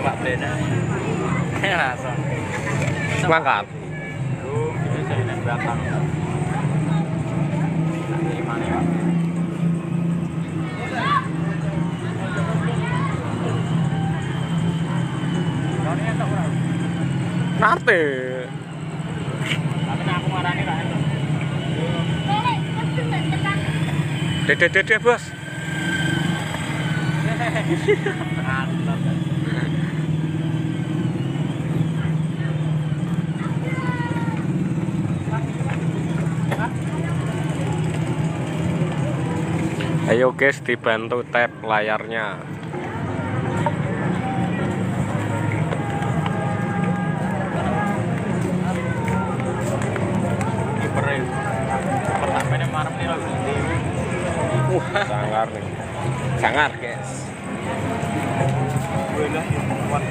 Pak Brenda. Langsung. Mangkat. Lu itu saya naik belakang. Nanti mana Pak? Ini entuk ora? Nate. Tapi aku marani ra entuk. Dede bos. Mantap. Ayo guys, dibantu tap layarnya. Kipernya. Pertamanya marem nih lho. Sangar nih. Sangar guys. Gue lah kuat.